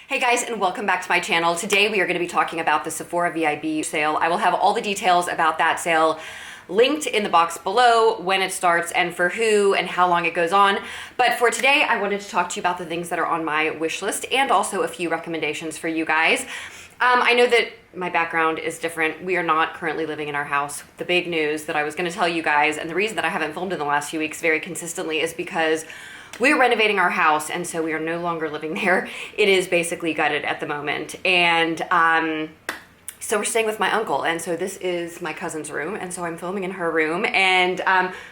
Hey guys, and welcome back to my channel. Today we are going to be talking about the Sephora VIB sale. I will have all the details about that sale linked in the box below, when it starts and for who and how long it goes on. But for today, I wanted to talk to you about the things that are on my wish list and also a few recommendations for you guys. I know that my background is different. We are not currently living in our house. The big news that I was going to tell you guys, and the reason that I haven't filmed in the last few weeks very consistently, is because we're renovating our house, and so we are no longer living there. It is basically gutted at the moment. And so we're staying with my uncle, and so this is my cousin's room, and so I'm filming in her room. And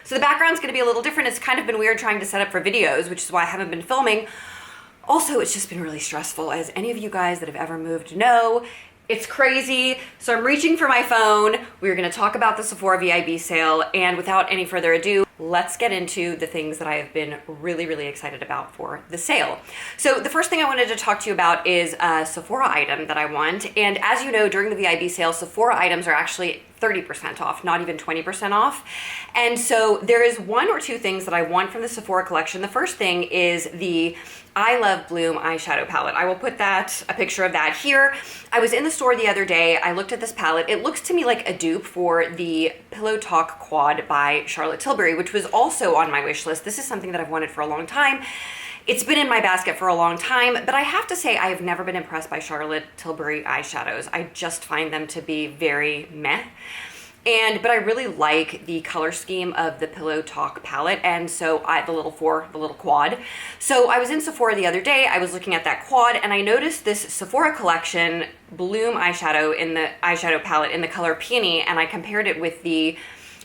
so the background's gonna be a little different. It's kind of been weird trying to set up for videos, which is why I haven't been filming. Also, it's just been really stressful, as any of you guys that have ever moved know. It's crazy. So I'm reaching for my phone. We're gonna talk about the Sephora VIB sale, and without any further ado, let's get into the things that I have been really excited about for the sale. So the first thing I wanted to talk to you about is a Sephora item that I want. And as you know, during the VIB sale, Sephora items are actually 30% off, not even 20% off. And so there is one or two things that I want from the Sephora collection. The first thing is the I Love Bloom eyeshadow palette. I will put a picture of that here. I was in the store the other day. I looked at this palette. It looks to me like a dupe for the Pillow Talk Quad by Charlotte Tilbury, which was also on my wish list. This is something that I've wanted for a long time. It's been in my basket for a long time, but I have to say I have never been impressed by Charlotte Tilbury eyeshadows. I just find them to be very meh. But I really like the color scheme of the Pillow Talk palette, and so the little quad. So I was in Sephora the other day, I was looking at that quad, and I noticed this Sephora Collection Bloom eyeshadow in the eyeshadow palette in the color Peony, and I compared it with the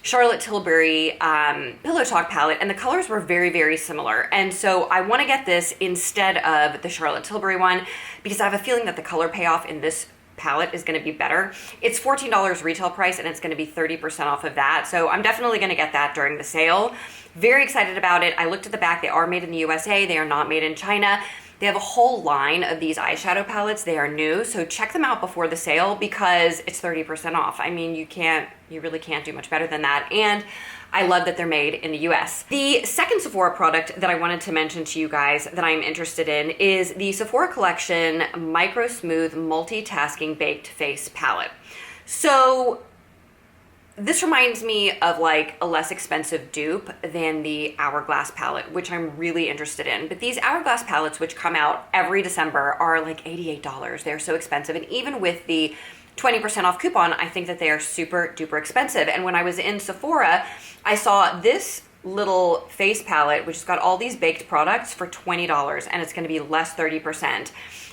Charlotte Tilbury Pillow Talk palette, and the colors were very similar. And so I want to get this instead of the Charlotte Tilbury one, because I have a feeling that the color payoff in this palette is going to be better. It's $14 retail price, and it's going to be 30% off of that. So I'm definitely going to get that during the sale. Very excited about it. I looked at the back. They are made in the USA. They are not made in China. They have a whole line of these eyeshadow palettes. They are new, so check them out before the sale because it's 30% off. I mean, you really can't do much better than that. And I love that they're made in the US. The second Sephora product that I wanted to mention to you guys that I'm interested in is the Sephora Collection Micro Smooth Multitasking Baked Face Palette. So this reminds me of like a less expensive dupe than the Hourglass palette, which I'm really interested in. But these Hourglass palettes, which come out every December, are like $88. They're so expensive. And even with the 20% off coupon, I think that they are super duper expensive. And when I was in Sephora, I saw this little face palette, which has got all these baked products for $20, and it's gonna be less 30%.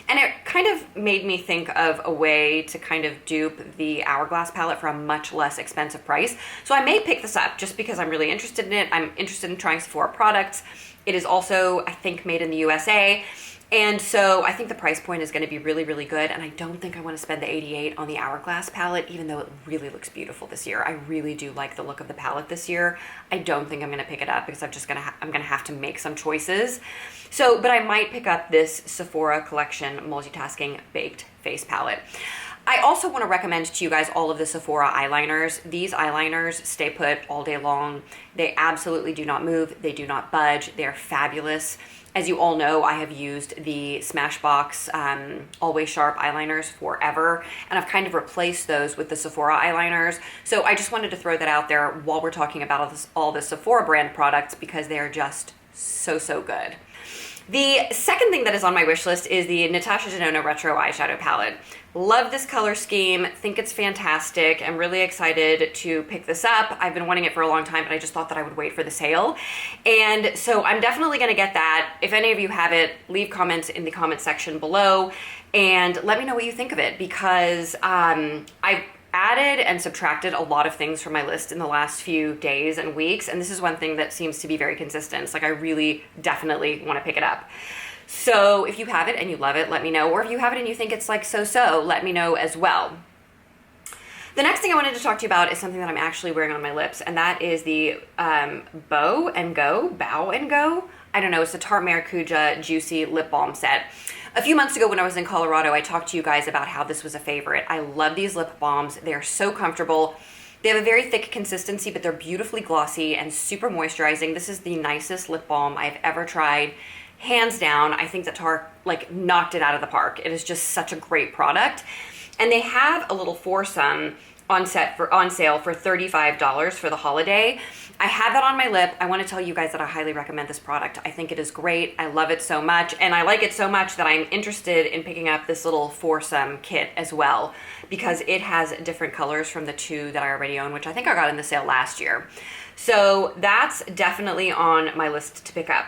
And it kind of made me think of a way to kind of dupe the Hourglass palette for a much less expensive price. So I may pick this up just because I'm really interested in it. I'm interested in trying Sephora products. It is also, I think, made in the USA. And so I think the price point is going to be really good, and I don't think I want to spend the $88 on the Hourglass palette, even though it really looks beautiful this year. I really do like the look of the palette this year. I don't think I'm going to pick it up because I'm going to have to make some choices. So, but I might pick up this Sephora Collection Multitasking Baked Face Palette. I also want to recommend to you guys all of the Sephora eyeliners. These eyeliners stay put all day long. They absolutely do not move. They do not budge. They're fabulous. As you all know, I have used the Smashbox Always Sharp eyeliners forever, and I've kind of replaced those with the Sephora eyeliners. So I just wanted to throw that out there while we're talking about all the Sephora brand products because they are just so good. The second thing that is on my wish list is the Natasha Denona Retro Eyeshadow Palette. Love this color scheme, think it's fantastic. I'm really excited to pick this up. I've been wanting it for a long time, but I just thought that I would wait for the sale. And so I'm definitely gonna get that. If any of you have it, leave comments in the comment section below and let me know what you think of it, because I've added and subtracted a lot of things from my list in the last few days and weeks, and this is one thing that seems to be very consistent. It's like I really definitely want to pick it up. So if you have it and you love it, let me know. Or if you have it and you think it's like so-so, let me know as well. The next thing I wanted to talk to you about is something that I'm actually wearing on my lips, and that is the Bow and Go. I don't know, it's the Tarte Maracuja Juicy Lip Balm set. A few months ago when I was in Colorado, I talked to you guys about how this was a favorite. I love these lip balms. They are so comfortable. They have a very thick consistency, but they're beautifully glossy and super moisturizing. This is the nicest lip balm I've ever tried. hands down, I think that Tarte like knocked it out of the park. It is just such a great product. And they have a little foursome on sale for $35 for the holiday. I have that on my lip. I want to tell you guys that I highly recommend this product. I think it is great. I love it so much. And I like it so much that I'm interested in picking up this little foursome kit as well, because it has different colors from the two that I already own, which I think I got in the sale last year. So that's definitely on my list to pick up.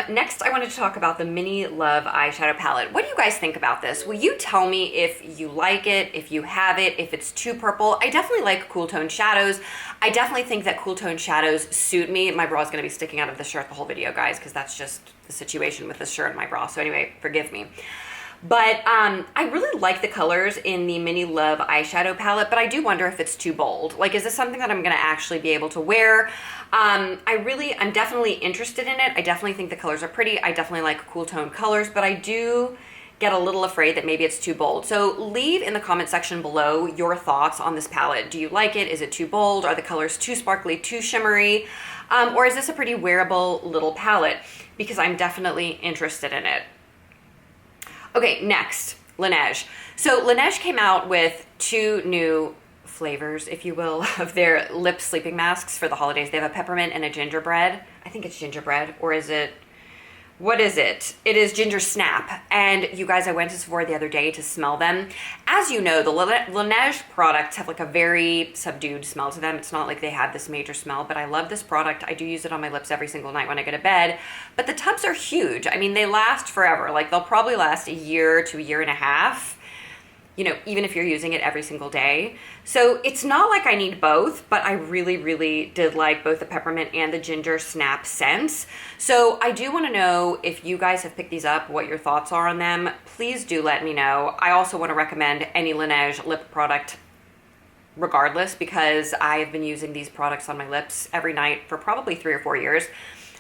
Next, I wanted to talk about the Mini Love eyeshadow palette. What do you guys think about this? Will you tell me if you like it, if you have it, if it's too purple? I definitely like cool tone shadows. I definitely think that cool tone shadows suit me. My bra is going to be sticking out of the shirt the whole video, guys, because that's just the situation with this shirt and my bra. So anyway, forgive me. But I really like the colors in the Mini Love eyeshadow palette, but I do wonder if it's too bold. Like, is this something that I'm gonna actually be able to wear? I'm definitely interested in it. I definitely think the colors are pretty. I definitely like cool tone colors, but I do get a little afraid that maybe it's too bold. So leave in the comment section below your thoughts on this palette. Do you like it? Is it too bold? Are the colors too sparkly, too shimmery? Or is this a pretty wearable little palette? Because I'm definitely interested in it. Okay, next, Laneige. So Laneige came out with 2 new flavors, if you will, of their lip sleeping masks for the holidays. They have a peppermint and a gingerbread. I think it's gingerbread, or is it, what is it? It is ginger snap. And you guys, I went to Sephora the other day to smell them. As you know, the Laneige products have like a very subdued smell to them. It's not like they have this major smell, but I love this product. I do use it on my lips every single night when I go to bed. But the tubs are huge. I mean, they last forever. Like, they'll probably last a year to a year and a half, you know, even if you're using it every single day. So it's not like I need both, but I really, really did like both the peppermint and the ginger snap scents. So I do want to know if you guys have picked these up, what your thoughts are on them. Please do let me know. I also want to recommend any Laneige lip product regardless, because I have been using these products on my lips every night for probably 3 or 4 years.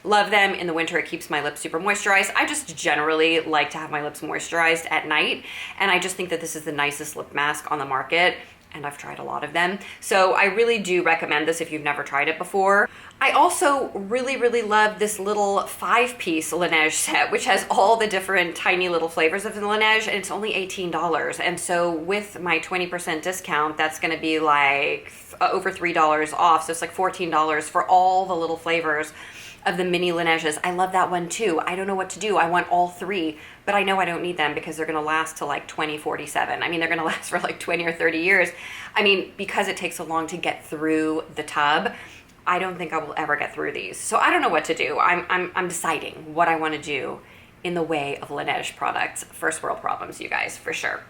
Love them. In the winter, it keeps my lips super moisturized. I just generally like to have my lips moisturized at night, and I just think that this is the nicest lip mask on the market, and I've tried a lot of them. So I really do recommend this if you've never tried it before. I also really, really love this little 5-piece Laneige set, which has all the different tiny little flavors of the Laneige, and it's only $18. And so with my 20% discount, that's gonna be like over $3 off. So it's like $14 for all the little flavors of the mini Laneiges. I love that one too. I don't know what to do. I want all 3, but I know I don't need them because they're gonna last till like 2047. I mean, they're gonna last for like 20 or 30 years. I mean, because it takes so long to get through the tub, I don't think I will ever get through these. So I don't know what to do. I'm deciding what I wanna do in the way of Laneige products. First world problems, you guys, for sure.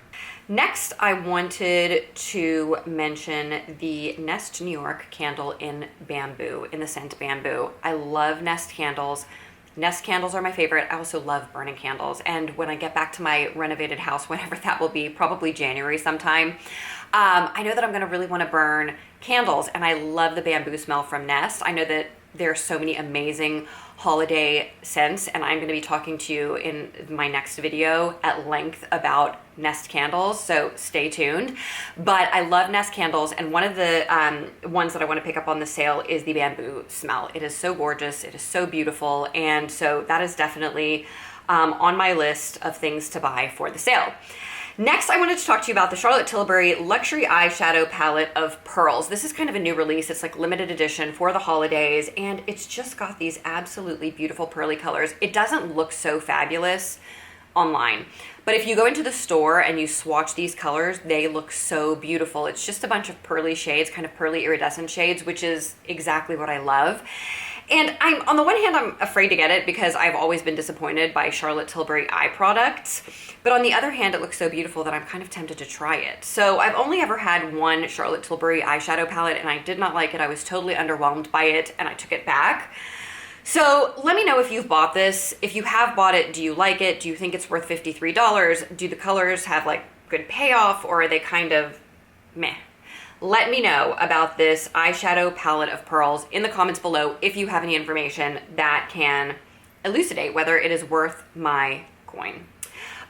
Next, I wanted to mention the Nest New York candle in bamboo, in the scent bamboo. I love Nest candles. Nest candles are my favorite. I also love burning candles. And when I get back to my renovated house, whenever that will be, probably January sometime, I know that I'm gonna really wanna burn candles, and I love the bamboo smell from Nest. I know that there are so many amazing holiday scents, and I'm going to be talking to you in my next video at length about Nest candles, so stay tuned. But I love Nest candles, and one of the ones that I want to pick up on the sale is the bamboo smell. It is so gorgeous, it is so beautiful, and so that is definitely on my list of things to buy for the sale. Next, I wanted to talk to you about the Charlotte Tilbury Luxury Eyeshadow Palette of Pearls. This is kind of a new release. It's like limited edition for the holidays, and it's just got these absolutely beautiful pearly colors. It doesn't look so fabulous online, but if you go into the store and you swatch these colors, they look so beautiful. It's just a bunch of pearly shades, kind of pearly iridescent shades, which is exactly what I love. And on the one hand, I'm afraid to get it because I've always been disappointed by Charlotte Tilbury eye products. But on the other hand, it looks so beautiful that I'm kind of tempted to try it. So I've only ever had one Charlotte Tilbury eyeshadow palette, and I did not like it. I was totally underwhelmed by it, and I took it back. So let me know if you've bought this. If you have bought it, do you like it? Do you think it's worth $53? Do the colors have like good payoff, or are they kind of meh? Let me know about this eyeshadow palette of pearls in the comments below if you have any information that can elucidate whether it is worth my coin.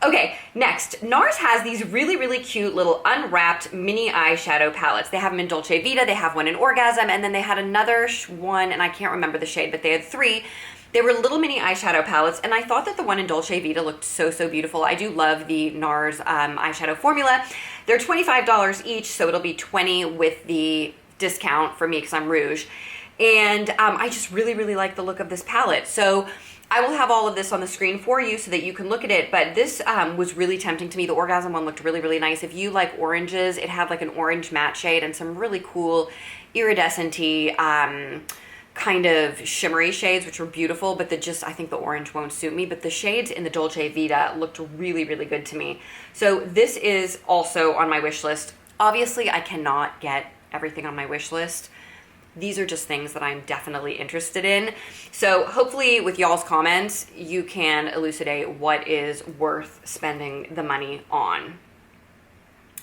Okay, next, NARS has these really, really cute little unwrapped mini eyeshadow palettes. They have them in Dolce Vita, they have one in Orgasm, and then they had another one, and I can't remember the shade, but they had 3 They were little mini eyeshadow palettes, and I thought that the one in Dolce Vita looked so, so beautiful. I do love the NARS eyeshadow formula. They're $25 each, so it'll be $20 with the discount for me because I'm rouge. And I just really, really like the look of this palette. So I will have all of this on the screen for you so that you can look at it, but this was really tempting to me. The Orgasm one looked really, really nice. If you like oranges, it had like an orange matte shade and some really cool iridescent-y kind of shimmery shades, which were beautiful, but I think the orange won't suit me, but the shades in the Dolce Vita looked really, really good to me. So this is also on my wish list. Obviously, I cannot get everything on my wish list. These are just things that I'm definitely interested in. So hopefully with y'all's comments, you can elucidate what is worth spending the money on.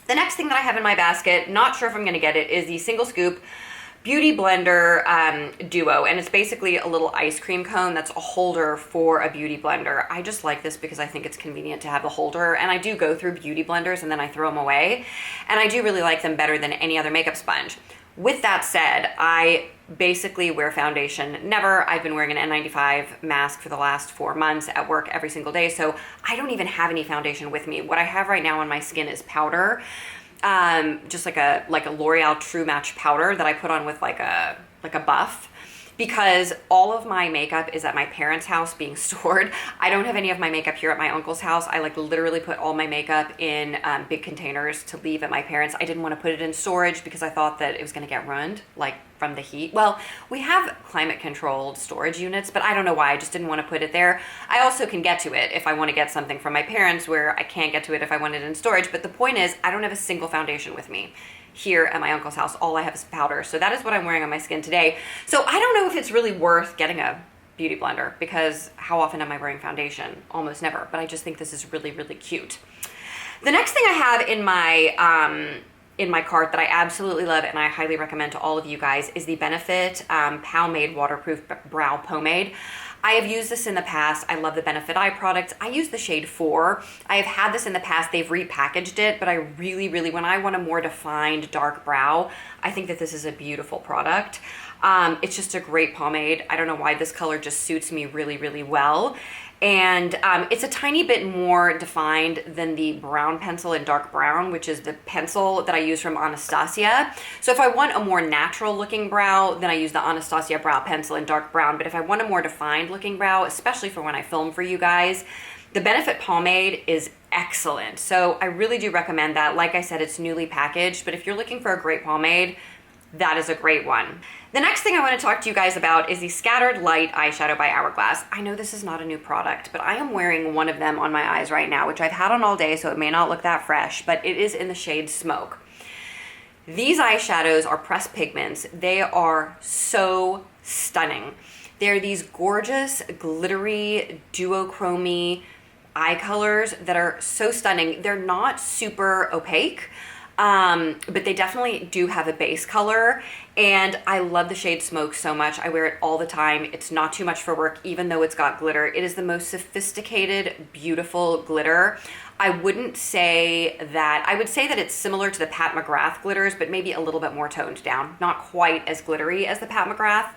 The next thing that I have in my basket, not sure if I'm gonna get it, is the Single Scoop Beauty Blender Duo, and it's basically a little ice cream cone that's a holder for a beauty blender. I just like this because I think it's convenient to have the holder, and I do go through beauty blenders and then I throw them away, and I do really like them better than any other makeup sponge. With that said, I basically wear foundation never. I've been wearing an N95 mask for the last 4 months at work every single day, so I don't even have any foundation with me. What I have right now on my skin is powder. Just like a L'Oreal True Match powder that I put on with like a buff, because all of my makeup is at my parents' house being stored. I don't have any of my makeup here at my uncle's house. I like literally put all my makeup in big containers to leave at my parents'. I didn't want to put it in storage because I thought that it was going to get ruined, like from the heat. Well, we have climate controlled storage units, but I don't know why. I just didn't want to put it there. I also can get to it if I want to get something from my parents where I can't get to it if I want it in storage. But the point is, I don't have a single foundation with me here at my uncle's house. All I have is powder. So that is what I'm wearing on my skin today. So I don't know if it's really worth getting a beauty blender, because how often am I wearing foundation? Almost never. But I just think this is really, really cute. The next thing I have in my cart that I absolutely love and I highly recommend to all of you guys is the Benefit Pomade Waterproof Brow Pomade. I have used this in the past. I love the Benefit eye products. I use the shade 4. I have had this in the past. They've repackaged it, but I really, really, when I want a more defined dark brow, I think that this is a beautiful product. It's just a great pomade. I don't know why this color just suits me really, really well. And it's a tiny bit more defined than the brown pencil in dark brown, which is the pencil that I use from Anastasia. So if I want a more natural looking brow, then I use the Anastasia brow pencil in dark brown. But if I want a more defined looking brow, especially for when I film for you guys, the Benefit pomade is excellent. So I really do recommend that. Like I said, it's newly packaged, but if you're looking for a great pomade, that is a great one. The next thing I want to talk to you guys about is the Scattered Light Eyeshadow by Hourglass. I know this is not a new product, but I am wearing one of them on my eyes right now, which I've had on all day, so it may not look that fresh, but it is in the shade Smoke. These eyeshadows are pressed pigments. They are so stunning. They're these gorgeous, glittery, duochromy eye colors that are so stunning. They're not super opaque, but they definitely do have a base color, and I love the shade Smoke so much. I wear it all the time. It's not too much for work, even though it's got glitter. It is the most sophisticated, beautiful glitter. I wouldn't say that, I would say that it's similar to the Pat McGrath glitters, but maybe a little bit more toned down. Not quite as glittery as the Pat McGrath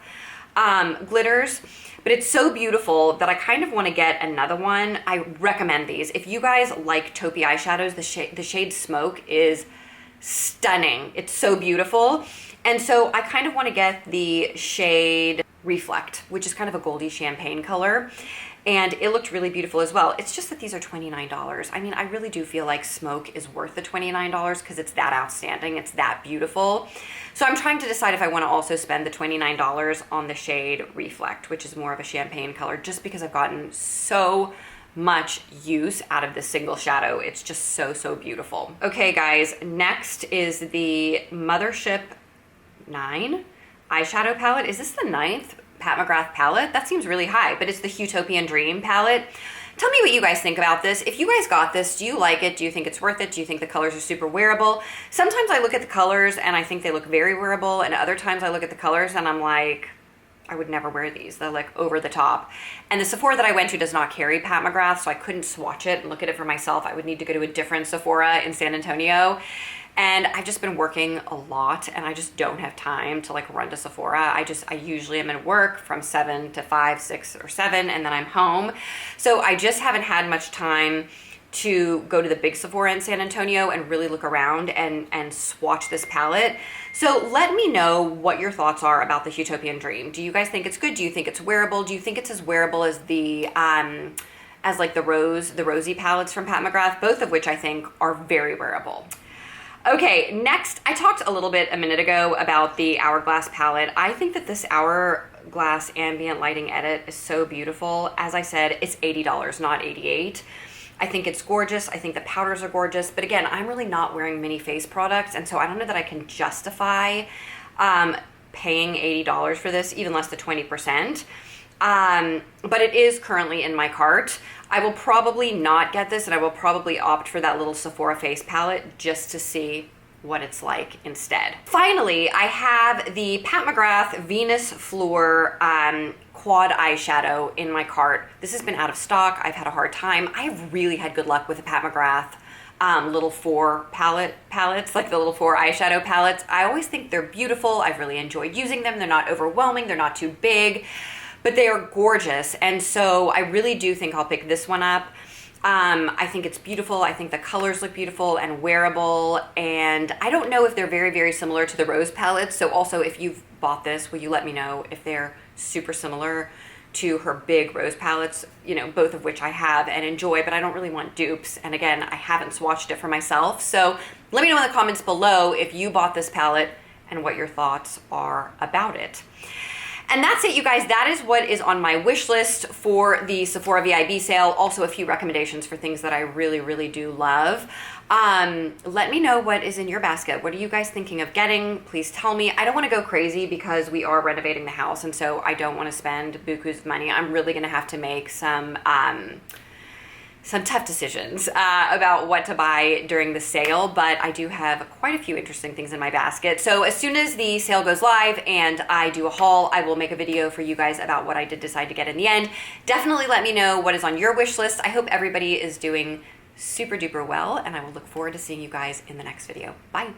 glitters, but it's so beautiful that I kind of want to get another one. I recommend these. If you guys like taupey eyeshadows, the shade Smoke is stunning. It's so beautiful. And so I kind of want to get the shade Reflect, which is kind of a goldy champagne color. And it looked really beautiful as well. It's just that these are $29. I mean, I really do feel like Smoke is worth the $29 because it's that outstanding. It's that beautiful. So I'm trying to decide if I want to also spend the $29 on the shade Reflect, which is more of a champagne color, just because I've gotten so much use out of this single shadow. It's just so, so beautiful. Okay, guys, next is the Mothership 9 eyeshadow palette. Is this the 9th Pat McGrath palette? That seems really high, but it's the Utopian Dream palette. Tell me what you guys think about this. If you guys got this, do you like it? Do you think it's worth it? Do you think the colors are super wearable? Sometimes I look at the colors and I think they look very wearable, and other times I look at the colors and I'm like, I would never wear these. They're like over the top. And the Sephora that I went to does not carry Pat McGrath, so I couldn't swatch it and look at it for myself. I would need to go to a different Sephora in San Antonio. And I've just been working a lot and I just don't have time to like run to Sephora. I usually am at work from 7 to 5, 6 or 7, and then I'm home. So I just haven't had much time to go to the big Sephora in San Antonio and really look around and swatch this palette. So let me know what your thoughts are about the Utopian Dream. Do you guys think it's good? Do you think it's wearable? Do you think it's as wearable as the as like the rosy palettes from Pat McGrath, both of which I think are very wearable. Okay, next, I talked a little bit a minute ago about the Hourglass palette. I think that this Hourglass ambient lighting edit is so beautiful. As I said, it's $80, not $88. I think it's gorgeous. I think the powders are gorgeous. But again, I'm really not wearing mini face products, and so I don't know that I can justify paying $80 for this, even less than 20%. But it is currently in my cart. I will probably not get this, and I will probably opt for that little Sephora face palette just to see what it's like instead. Finally, I have the Pat McGrath Venus Fleur quad eyeshadow in my cart. This has been out of stock. I've had a hard time. I've really had good luck with the Pat McGrath little 4 palettes, like the little 4 eyeshadow palettes. I always think they're beautiful. I've really enjoyed using them. They're not overwhelming. They're not too big, but they are gorgeous. And so I really do think I'll pick this one up. I think it's beautiful. I think the colors look beautiful and wearable. And I don't know if they're very, very similar to the rose palettes. So also, if you've bought this, will you let me know if they're super similar to her big rose palettes, you know, both of which I have and enjoy, but I don't really want dupes. And again, I haven't swatched it for myself. So let me know in the comments below if you bought this palette and what your thoughts are about it. And that's it, you guys. That is what is on my wish list for the Sephora VIB sale. Also a few recommendations for things that I really, really do love. Let me know what is in your basket. What are you guys thinking of getting? Please tell me. I don't want to go crazy because we are renovating the house, and so I don't want to spend bukus of money. I'm really going to have to make some tough decisions about what to buy during the sale, but I do have quite a few interesting things in my basket. So as soon as the sale goes live and I do a haul, I will make a video for you guys about what I did decide to get in the end. Definitely let me know what is on your wish list. I hope everybody is doing super duper well, and I will look forward to seeing you guys in the next video. Bye.